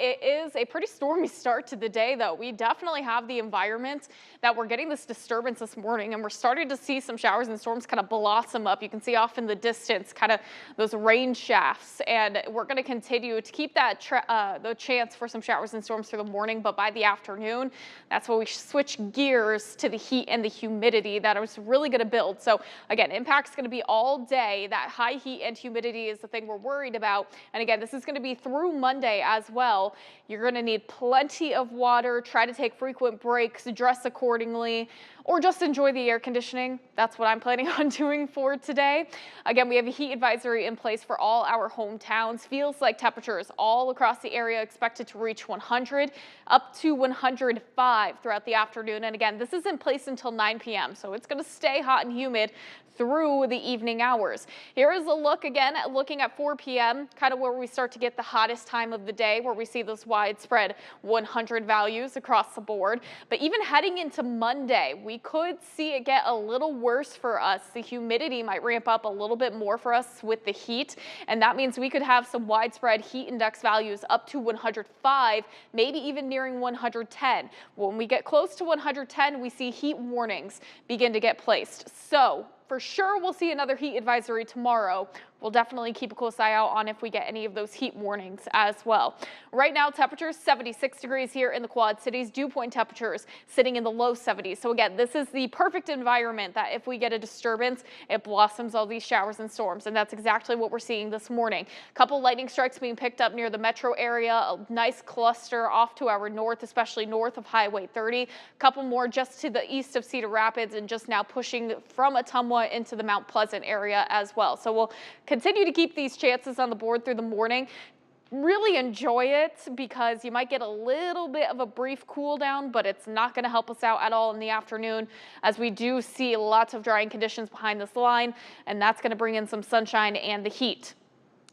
It is a pretty stormy start to the day, though. We definitely have the environment that we're getting this disturbance this morning, and we're starting to see some showers and storms kind of blossom up. You can see off in the distance kind of those rain shafts, and we're going to continue to keep that the chance for some showers and storms through the morning. But by the afternoon, that's when we switch gears to the heat and the humidity that is really going to build. So again, impact's going to be all day. That high heat and humidity is the thing we're worried about. And again, this is going to be through Monday as well. You're going to need plenty of water, try to take frequent breaks, dress accordingly, or just enjoy the air conditioning. That's what I'm planning on doing for today. Again, we have a heat advisory in place for all our hometowns. Feels like temperatures all across the area expected to reach 100 up to 105 throughout the afternoon. And again, this is in place until 9 p.m. So it's going to stay hot and humid through the evening hours. Here is a look again at looking at 4 p.m., kind of where we start to get the hottest time of the day, where we see those widespread 100 values across the board. But even heading into Monday, we could see it get a little worse for us. The humidity might ramp up a little bit more for us with the heat, and that means we could have some widespread heat index values up to 105, maybe even nearing 110. When we get close to 110, we see heat warnings begin to get placed. So for sure, we'll see another heat advisory tomorrow. We'll definitely keep a close eye out on if we get any of those heat warnings as well. Right now, temperatures 76 degrees here in the Quad Cities. Dew point temperatures sitting in the low 70s. So again, this is the perfect environment that if we get a disturbance, it blossoms all these showers and storms. And that's exactly what we're seeing this morning. A couple lightning strikes being picked up near the metro area. A nice cluster off to our north, especially north of Highway 30. A couple more just to the east of Cedar Rapids and just now pushing from Ottumwa into the Mount Pleasant area as well. So we'll continue to keep these chances on the board through the morning. Really enjoy it because you might get a little bit of a brief cool down, but it's not going to help us out at all in the afternoon, as we do see lots of drying conditions behind this line, and that's going to bring in some sunshine and the heat.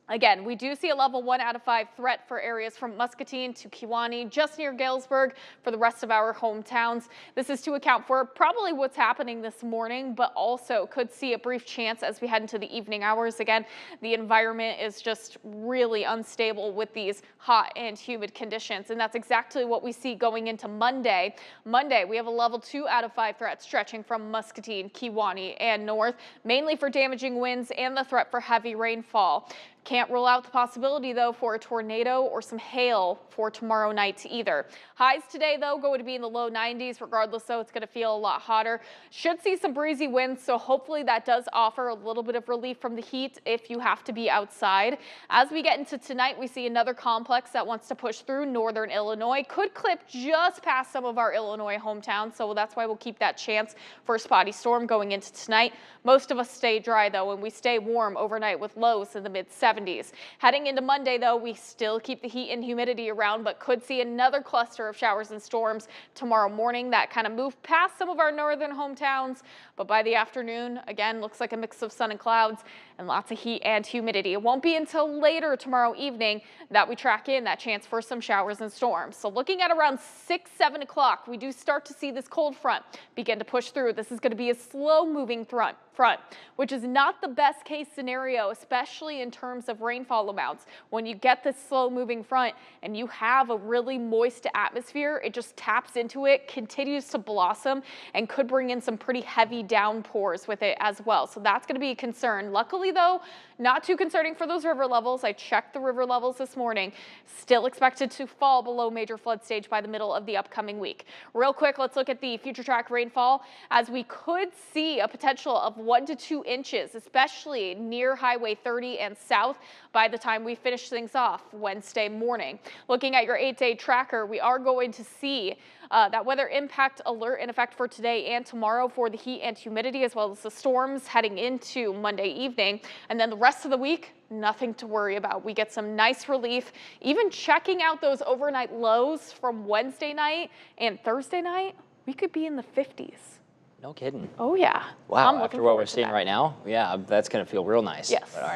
Again, we do see a level 1 out of 5 threat for areas from Muscatine to Kewanee, just near Galesburg, for the rest of our hometowns. This is to account for probably what's happening this morning, but also could see a brief chance as we head into the evening hours. Again, the environment is just really unstable with these hot and humid conditions, and that's exactly what we see going into Monday. Monday, we have a level 2 out of 5 threat stretching from Muscatine, Kewanee, and north, mainly for damaging winds and the threat for heavy rainfall. Can't rule out the possibility, though, for a tornado or some hail for tomorrow night either. Highs today, though, going to be in the low 90s. Regardless, though, it's going to feel a lot hotter. Should see some breezy winds, so hopefully that does offer a little bit of relief from the heat if you have to be outside. As we get into tonight, we see another complex that wants to push through northern Illinois. Could clip just past some of our Illinois hometowns, so that's why we'll keep that chance for a spotty storm going into tonight. Most of us stay dry, though, and we stay warm overnight with lows in the mid-70s. Heading into Monday, though, we still keep the heat and humidity around, but could see another cluster of showers and storms tomorrow morning that kind of move past some of our northern hometowns. But by the afternoon, again, looks like a mix of sun and clouds and lots of heat and humidity. It won't be until later tomorrow evening that we track in that chance for some showers and storms. So looking at around 6, 7 o'clock, we do start to see this cold front begin to push through. This is going to be a slow moving front, which is not the best case scenario, especially in terms of rainfall amounts. When you get this slow moving front and you have a really moist atmosphere, it just taps into it, continues to blossom, and could bring in some pretty heavy downpours with it as well. So that's going to be a concern. Luckily, though, not too concerning for those river levels. I checked the river levels this morning. Still expected to fall below major flood stage by the middle of the upcoming week. Real quick, let's look at the future track rainfall, as we could see a potential of 1 to 2 inches, especially near Highway 30 and south by the time we finish things off Wednesday morning. Looking at your 8-day tracker, we are going to see that weather impact alert in effect for today and tomorrow for the heat and humidity, as well as the storms heading into Monday evening. And then the rest of the week, nothing to worry about. We get some nice relief. Even checking out those overnight lows from Wednesday night and Thursday night, we could be in the 50s. No kidding. Oh, yeah. Wow, after what we're seeing right now, yeah, that's going to feel real nice. Yes. But, all right.